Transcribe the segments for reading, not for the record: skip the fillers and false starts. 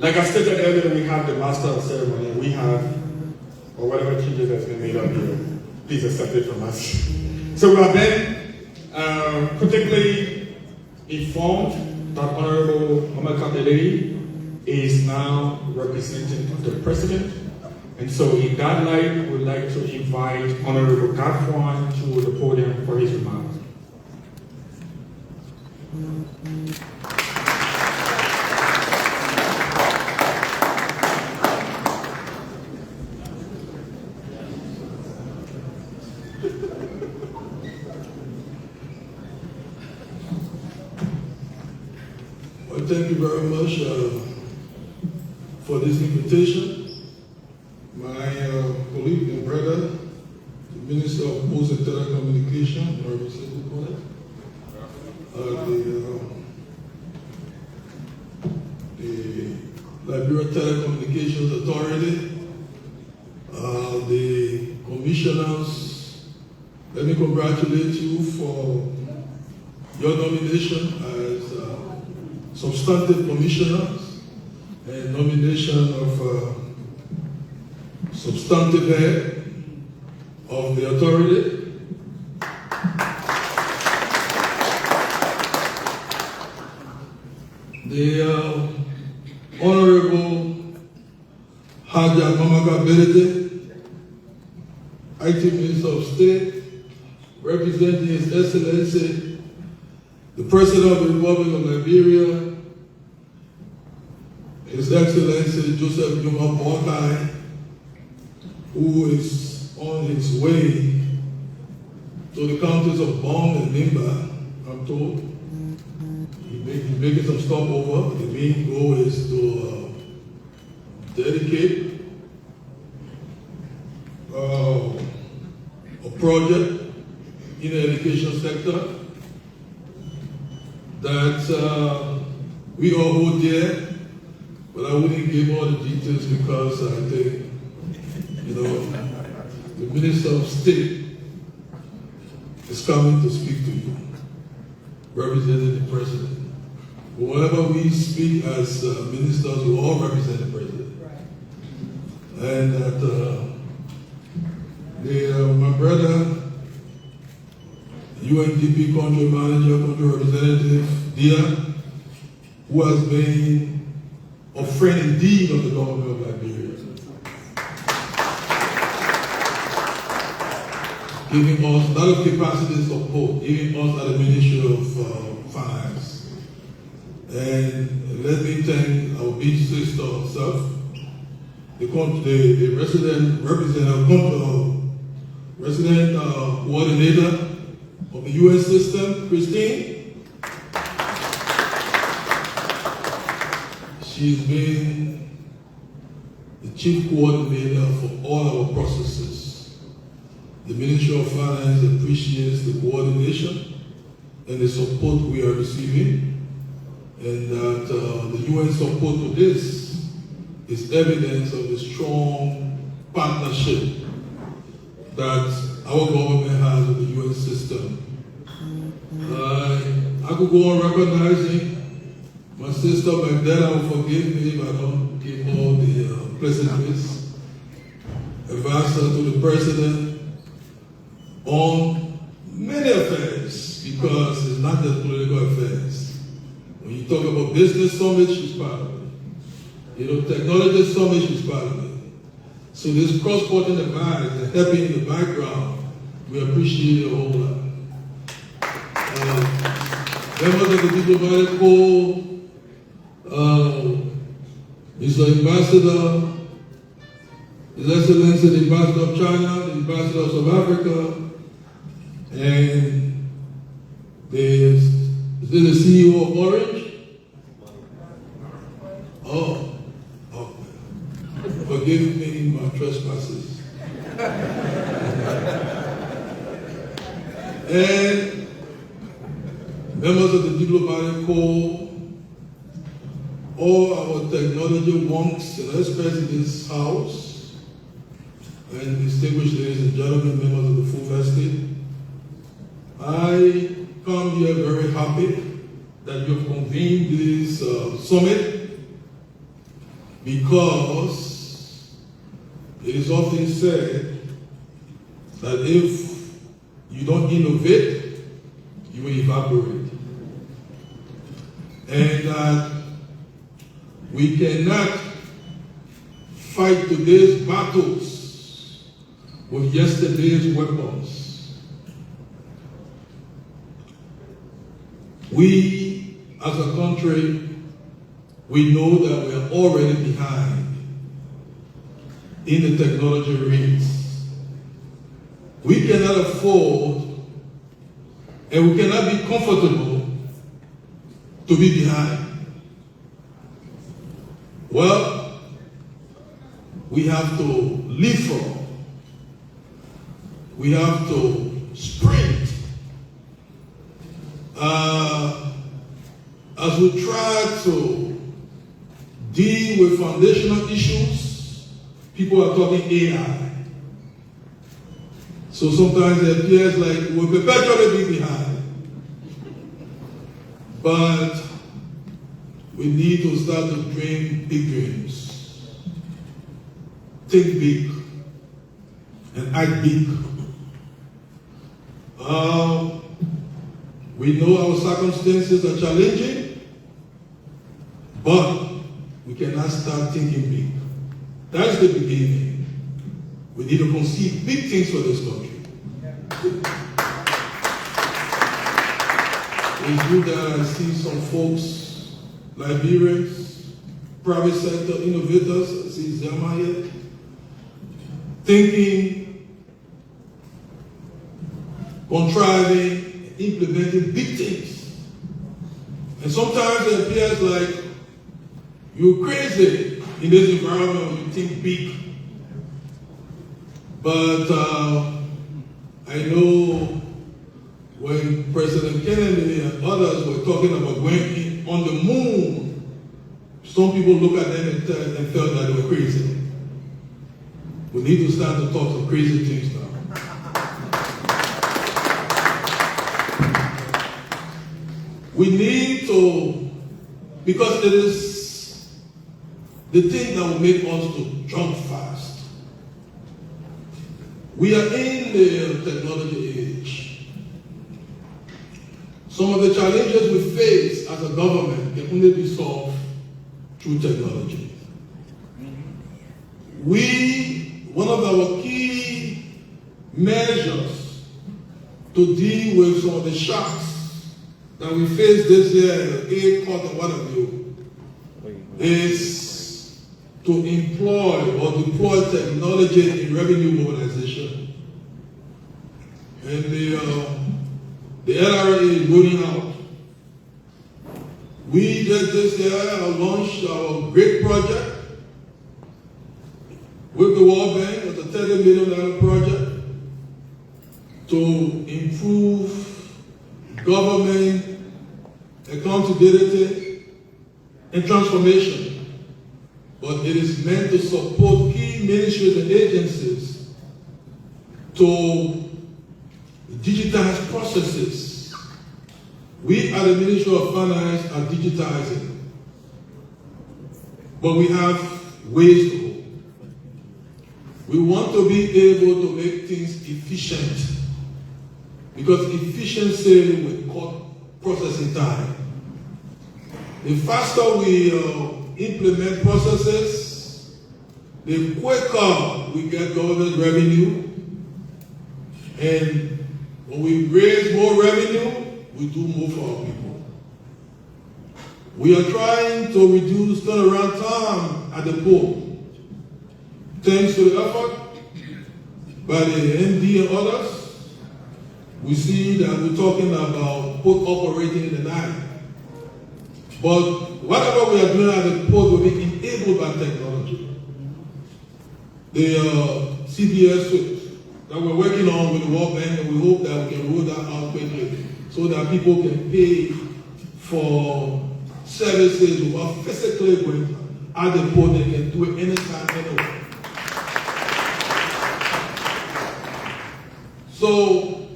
Like I stated earlier, we have the master of ceremony, we have, or whatever changes that's been made up here, please accept it from us. So we have been particularly informed that Honorable Mamaka Bility is now representing the President. And so in that light, we would like to invite Honorable Ngafuan to the podium for his remarks. Well, thank you very much for this invitation. My colleague and brother, the Minister of Post and Telecommunication, the Liberia Telecommunications Authority, the commissioners, let me congratulate you for your nomination as substantive commissioners and nomination of substantive head of the authority. The Honorable Haja Mamaka Bility, IT Minister of State, representing His Excellency, the President of the Republic of Liberia, His Excellency Joseph Yuma Boakai, who is on his way to the counties of Bong and Limba, I'm told. He's making some stopover. The main goal is to dedicate a project in the education sector that we all hold dear, but I wouldn't give all the details because I think, you know, the Minister of State is coming to speak to you, representing the President. But whenever we speak as ministers, we all represent the President. Right. And that my brother, UNDP Country Manager, Country Representative, Dia, who has been a friend indeed of the government of Liberia, giving us a lot of capacity and support, giving us at the Ministry of Finance. And let me thank our big sister herself, the resident coordinator of the UN system, Christine. She's been the chief coordinator for all our processes. The Ministry of Finance appreciates the coordination and the support we are receiving, and that the UN support to this is evidence of the strong partnership that our government has with the UN system. I could go on recognizing my sister Magdalena will forgive me if I don't give all the pleasantries. Advisor to the President on many affairs, because it's not just political affairs. When you talk about business summit, she's part of it. You know, technology summit, she's part of it. So this cross-border divide and helping in the background, we appreciate it a whole lot. Members of the diplomatic corps, Mr. Ambassador, His Excellency the Ambassador of China, the Ambassador of South Africa, and the CEO of Orange. Oh, okay. Forgive me my trespasses. And members of the diplomatic corps, all our technology wonks and experts in this house, and distinguished ladies and gentlemen, members of the full estate, I come here very happy that you have convened this summit because it is often said that if you don't innovate, you will evaporate. And that we cannot fight today's battles with yesterday's weapons. We, as a country, we know that we are already behind in the technology race. We cannot afford and we cannot be comfortable to be behind. Well, we have to leapfrog. We have to sprint. As we try to deal with foundational issues, people are talking AI. So sometimes it appears like we'll perpetually be behind. But we need to start to dream big dreams. Think big and act big. We know our circumstances are challenging, but we cannot start thinking big. That's the beginning. We need to conceive big things for this country. It's good that I see some folks, Liberians, private sector innovators, I see Zama here, thinking, contriving, implementing big things. And sometimes it appears like you're crazy in this environment when you think big. But I know when President Kennedy and others were talking about going on the moon, some people look at them and felt that they were crazy. We need to start to talk some crazy things now. We need to, because it is the thing that will make us to jump fast. We are in the technology age. Some of the challenges we face as a government can only be solved through technology. One of our key measures to deal with some of the shocks that we face this year, aid, cost, and what have you, is to employ or deploy technology in revenue mobilization. And the LRA is rolling out. We just this year launched our great project with the World Bank as a $30 million project to improve government accountability and transformation. But it is meant to support key ministries and agencies to digitize processes. We at the Ministry of Finance are digitizing, but we have ways to go. We want to be able to make things efficient, because efficiency will cut processing time. The faster we implement processes, the quicker we get government revenue. And when we raise more revenue, we do more for our people. We are trying to reduce turnaround time at the port. Thanks to the effort by the MD and others, we see that we're talking about port operating in the night. But whatever we are doing at the port will be enabled by technology. The CBS suite that we're working on with the World Bank, and we hope that we can roll that out quickly so that people can pay for services without physically going at the port. They can do it anytime, anywhere. So,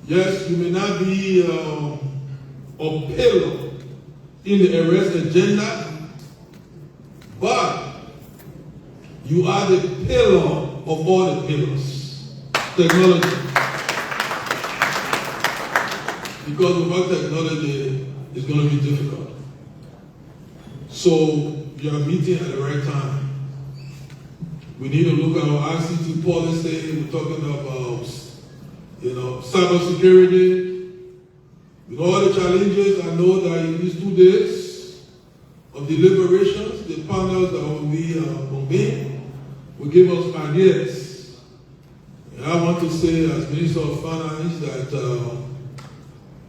yes, you may not be a pillar in the arrest agenda, but You are the pillar of all the pillars. Technology. Because without technology, it's going to be difficult. So you are meeting at the right time. We need to look at our ICT policy. We're talking about, cybersecurity. With all the challenges, I know that in these 2 days of deliberations, the panels that will be convened will give us ideas. And I want to say, as Minister of Finance, that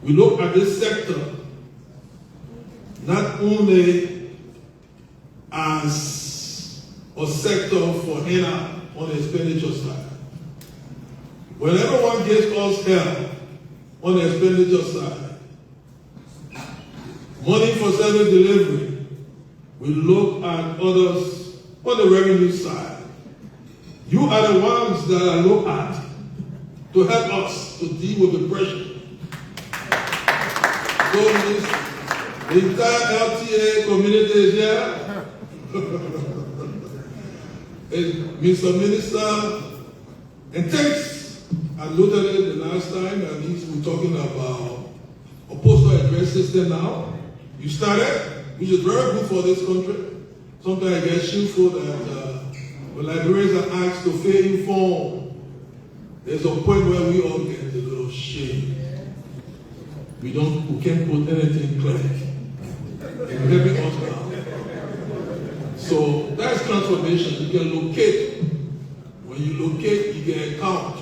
we look at this sector not only as a sector for HENA on the expenditure side. When everyone gives us help on the expenditure side, money for service delivery, we look at others on the revenue side. You are the ones that I look at to help us to deal with the pressure. So the entire LTA community is here. Mr. Minister, and thanks, I noted it the last time, at least we're talking about a postal address system now. You started, which is very good for this country. Sometimes I get shameful that when Liberians are asked to fill in form, there's a point where we all get a little shame. We can't put anything clear. And helping us now. So that's transformation. You can locate. When you locate, you get a count.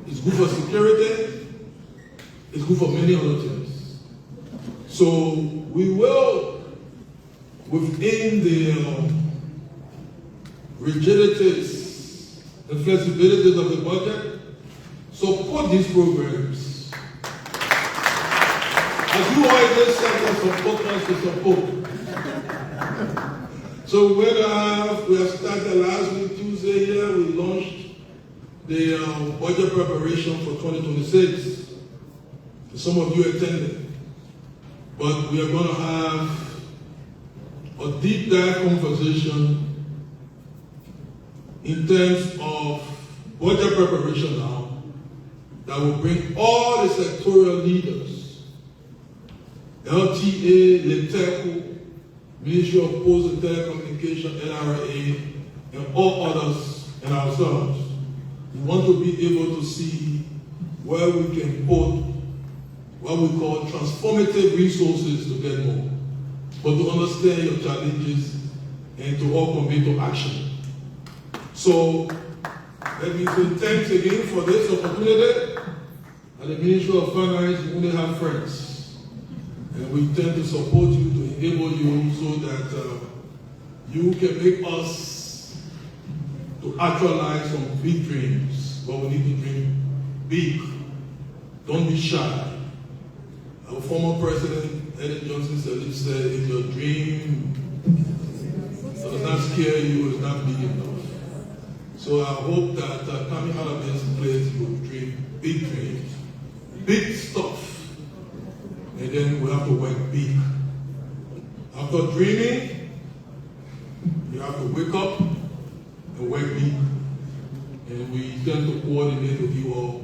It's good for security. It's good for many other things. So we will, within the rigidities and flexibilities of the budget, support these programs. As you are in this sector, support us to support. So we have started last week, Tuesday here, we launched the budget preparation for 2026. Some of you attended. But we are going to have a deep dive conversation in terms of budget preparation now that will bring all the sectorial leaders, LTA, LETECO, Ministry of Post and Telecommunication, NRA, and all others, and ourselves. We want to be able to see where we can put what we call transformative resources to get more, but to understand your challenges and to all commit to action. So, let me say thanks again for this opportunity. At the Ministry of Finance, we only have friends. And we intend to support you, to enable you so that you can make us to actualize some big dreams. But we need to dream big. Don't be shy. Our former president, Edith Johnson Sirleaf, said, if your dream does not scare you, it's not big enough. So I hope that coming out of this place, you will dream big dreams, big stuff. And then we have to work big. After dreaming, you have to wake up and work big. And we intend to coordinate with you all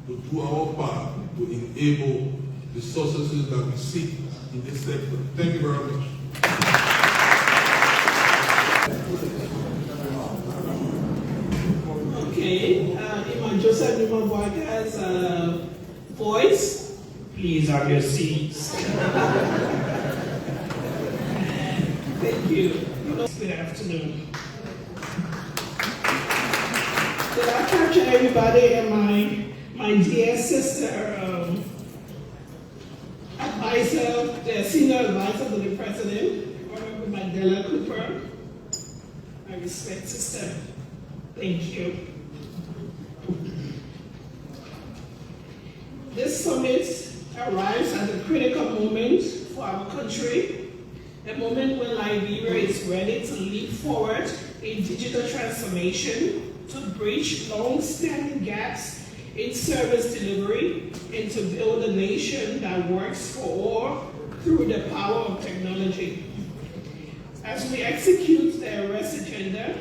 to do our part to enable the successes that we seek in this sector. Thank you very much. Okay, Iman Joseph Nimabwaka's voice. Please have your seats. Thank you. Good afternoon. Did I capture everybody and my dear sister, advisor, the senior advisor to the president, Honorable Mandela Cooper? My respect, sister. Thank you. This summit arrives at a critical moment for our country, a moment when Liberia is ready to leap forward in digital transformation, to bridge long-standing gaps in service delivery, and to build a nation that works for all through the power of technology. As we execute the arrest agenda,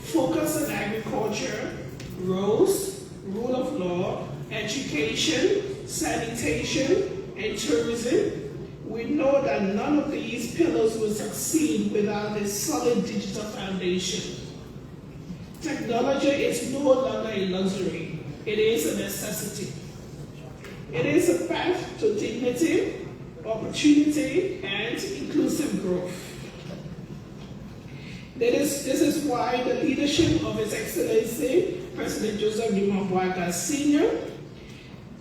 focus on agriculture, roads, rule of law, education, sanitation, and tourism, we know that none of these pillars will succeed without a solid digital foundation. Technology is no longer a luxury, it is a necessity. It is a path to dignity, opportunity, and inclusive growth. This is why the leadership of His Excellency, President Joseph Dimambwaga Sr.,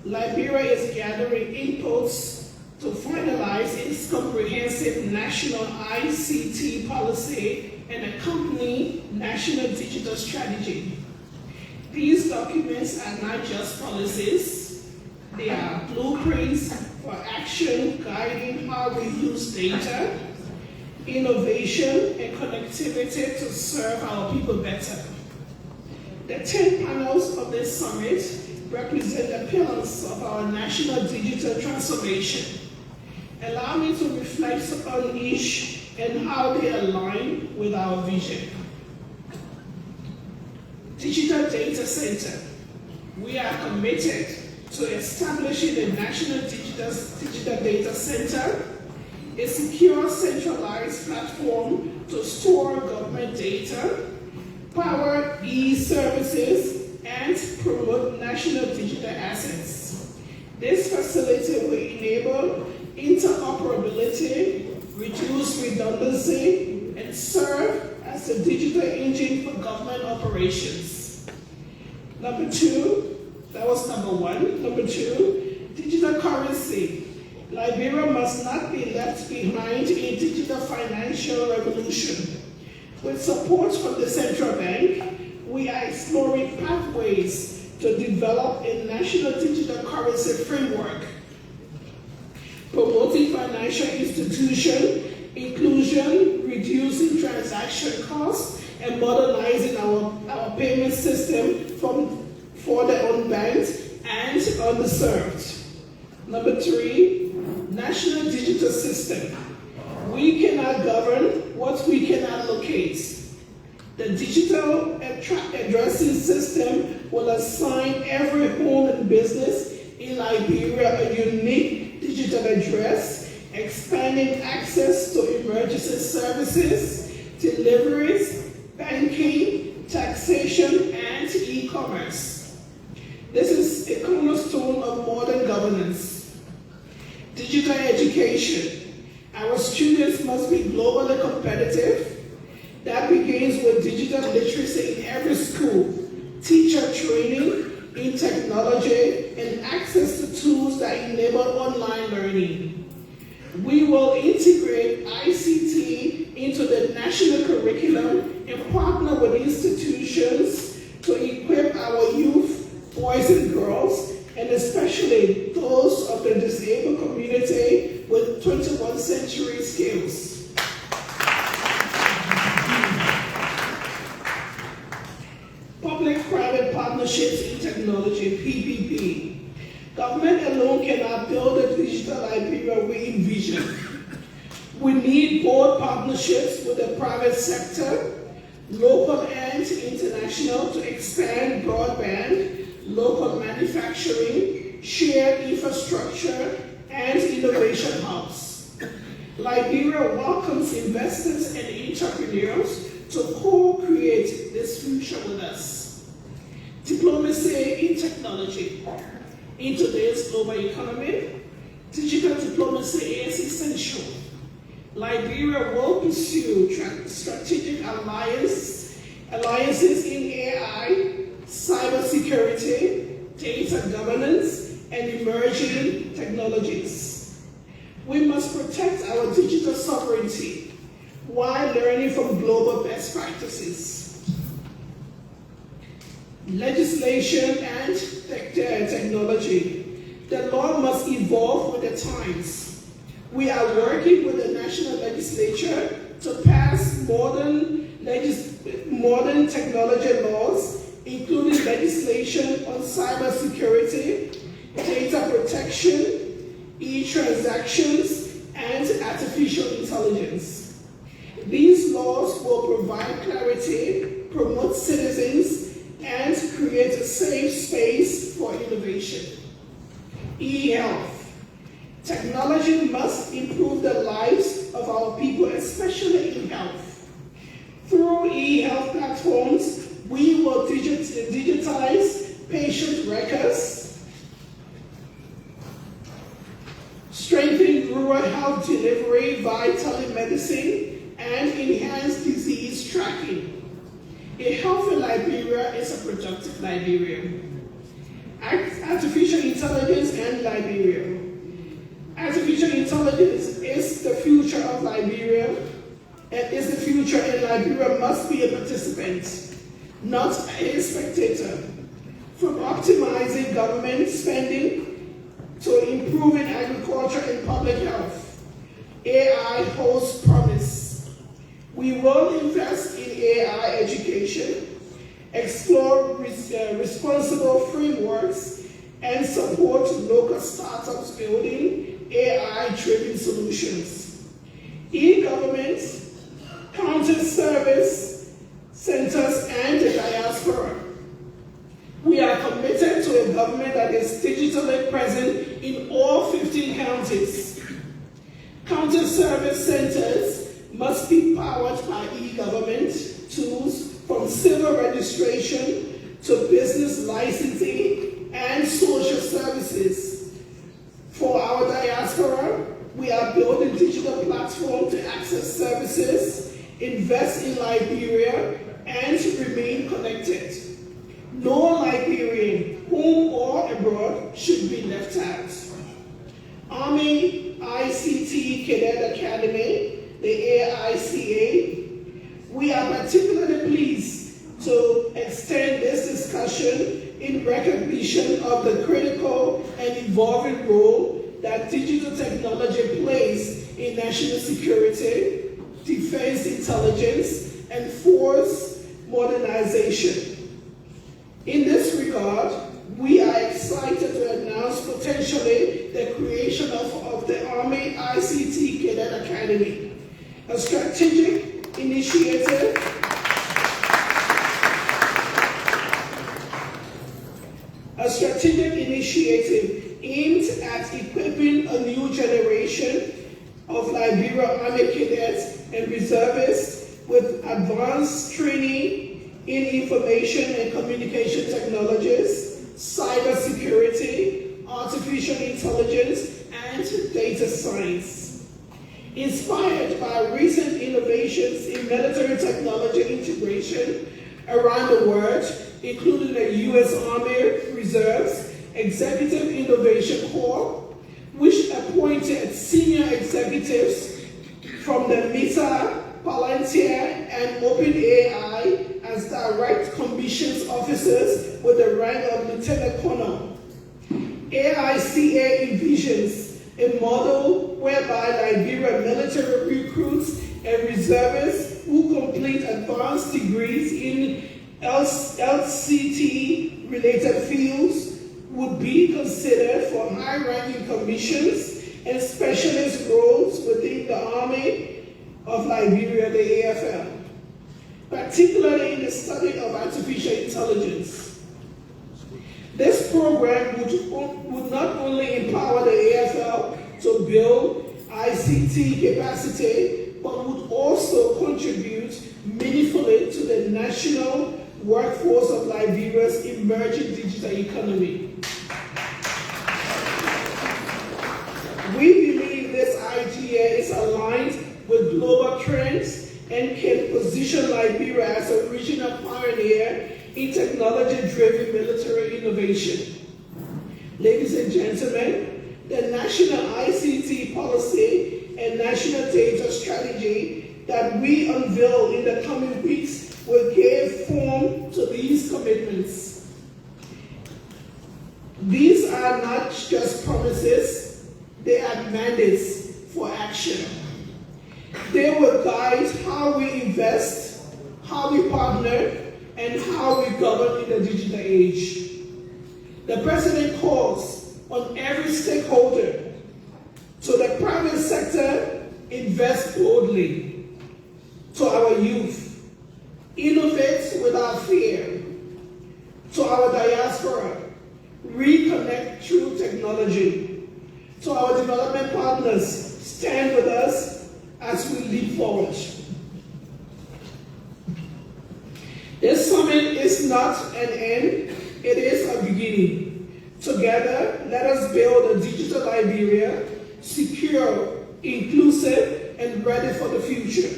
Liberia is gathering inputs to finalize its comprehensive national ICT policy and accompanying national digital strategy. These documents are not just policies, they are blueprints for action guiding how we use data, innovation, and connectivity to serve our people better. The 10 panels of this summit represent the pillars of our national digital transformation. Allow me to reflect on each and how they align with our vision. Digital Data Center. We are committed to establishing a national digital data center, a secure centralized platform to store government data, power e-services, and promote national digital assets. This facility will enable interoperability, reduce redundancy, and serve as a digital engine for government operations. Number two, that was number one. Number two, digital currency. Liberia must not be left behind in digital financial revolution. With support from the central bank, we are exploring pathways to develop a national digital currency framework, promoting financial institution inclusion, reducing transaction costs, and modernizing our payment system for the unbanked and underserved. Number three, national digital system. We cannot govern what we cannot locate. The digital addressing system will assign every home and business in Liberia a unique digital address, expanding access to emergency services, deliveries, banking, taxation, and e-commerce. This is a cornerstone of modern governance. Digital education. Our students must be globally competitive. That begins with digital literacy in every school, teacher training in technology, and access to tools that enable online learning. We will integrate ICT into the national curriculum and partner with institutions to equip our youth, boys and girls, and especially those of the disabled community with 21st century skills. Public-private partnerships in technology, PPP. Government alone cannot build the digital Liberia we envision. We need bold partnerships with the private sector, local and international, to expand broadband, local manufacturing, shared infrastructure, and innovation hubs. Liberia welcomes investors and entrepreneurs to co-create this future with us. Diplomacy in technology. In today's global economy, digital diplomacy is essential. Liberia will pursue strategic alliances in AI, cybersecurity, data governance, and emerging technologies. We must protect our digital sovereignty while learning from global best practices. Legislation and technology. The law must evolve with the times. We are working with the national legislature to pass modern technology laws, including legislation on cybersecurity, data protection, e-transactions, and artificial intelligence. These laws will provide clarity, promote citizens, and create a safe space for innovation. E-health. Technology must improve the lives of our people, especially in health. Through e-health platforms, we will digitize patient records, strengthen rural health delivery via telemedicine, and enhance disease tracking. A healthy Liberia is a productive Liberia. Artificial intelligence and Liberia. Artificial intelligence is the future of Liberia, and is the future, and Liberia must be a participant, not a spectator. From optimizing government spending to improving agriculture and public health, AI holds promise. We will invest in AI education, explore responsible frameworks, and support local startups building AI-driven solutions. E-government, counter-service centers, and the diaspora. We are committed to a government that is digitally present in all 15 counties. Counter-service centers must be powered by e-government tools, from civil registration to business licensing and social services. For our diaspora, we are building digital platforms to access services, invest in Liberia, and remain connected. No Liberian, home or abroad, should be left out. Army ICT Cadet Academy, the AICA. We are particularly pleased to extend this discussion in recognition of the critical and evolving role that digital technology plays in national security, defense intelligence, and force modernization. In this regard, we are excited to announce potentially the creation of the Army ICT Cadet Academy, a strategic initiative aimed at equipping a new generation of Liberia Army cadets and reservists with advanced training in information and communication technologies, cybersecurity, artificial intelligence, and data science. Inspired by recent innovations in military technology integration around the world, including the U.S. Army Reserve's Executive Innovation Corps, which appointed senior executives from the Meta, Palantir, and OpenAI as direct commissions officers with the rank of Lieutenant Colonel. AICA envisions a model whereby Liberia military recruits and reservists who complete advanced degrees in LCT-related fields would be considered for high-ranking commissions and specialist roles within the Army of Liberia, the AFL, particularly in the study of artificial intelligence. This program would not only empower the AFL to build ICT capacity, but would also contribute meaningfully to the national workforce of Liberia's emerging digital economy. We believe this idea is aligned with global trends and can position Liberia as a regional pioneer in technology-driven military innovation. Ladies and gentlemen, the national ICT policy and national data strategy that we unveil in the coming weeks will give form to these commitments. These are not just promises, they are mandates for action. They will guide how we invest, how we partner, and how we govern in the digital age. The President calls on every stakeholder, to the private sector, invest boldly, to our youth, innovate without fear. To our diaspora, reconnect through technology. To our development partners, stand with us as we leap forward. This summit is not an end, it is a beginning. Together, let us build a digital Liberia, secure, inclusive, and ready for the future.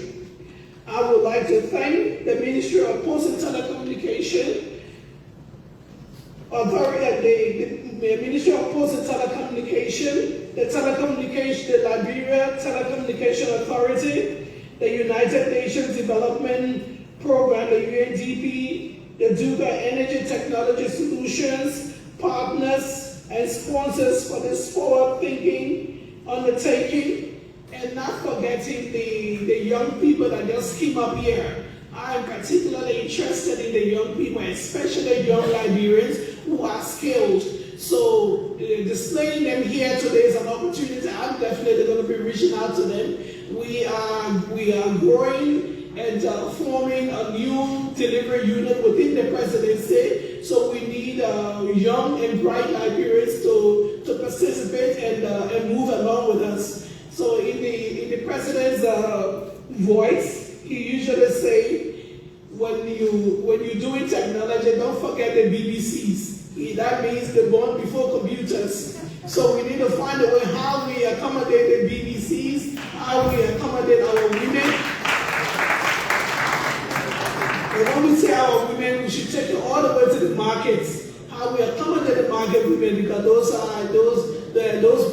I would like to thank the Ministry of Post and Telecommunication Authority, the Ministry of Post and Telecommunication, the Liberia Telecommunication Authority, the United Nations Development Program, the UNDP, the Duga Energy Technology Solutions, partners and sponsors for this forward-thinking undertaking, and not forgetting the young people that just came up here. I am particularly interested in the young people, especially young Liberians who are skilled. So displaying them here today is an opportunity. I'm definitely going to be reaching out to them. We are growing and forming a new delivery unit within the presidency. So we need young and bright Liberians to participate and move along with us. So in the president's voice, he usually say, when you're doing technology, don't forget the BBCs. That means the born before computers. So we need to find a way how we accommodate the BBCs, how we accommodate our women. And when we say our women, we should take it all the way to the markets. How we accommodate the market women, because those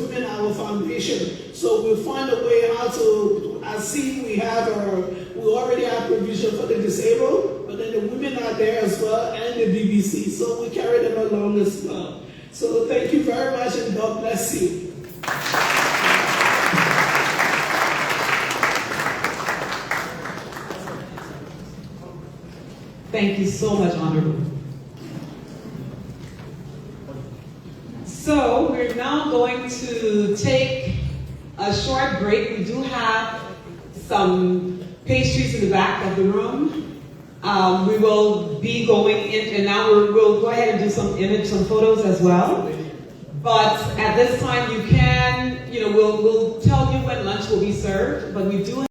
women are our foundation. So we'll find a way how to, I see we already have provision for the disabled, but then the women are there as well, and the BBC. So we carry them along as well. So thank you very much, and God bless you. Thank you so much, Honorable. So we're now going to take a short break. We do have some pastries in the back of the room. We will be going in, and now we'll go ahead and do some photos as well. But at this time, you can, we'll tell you when lunch will be served, but we do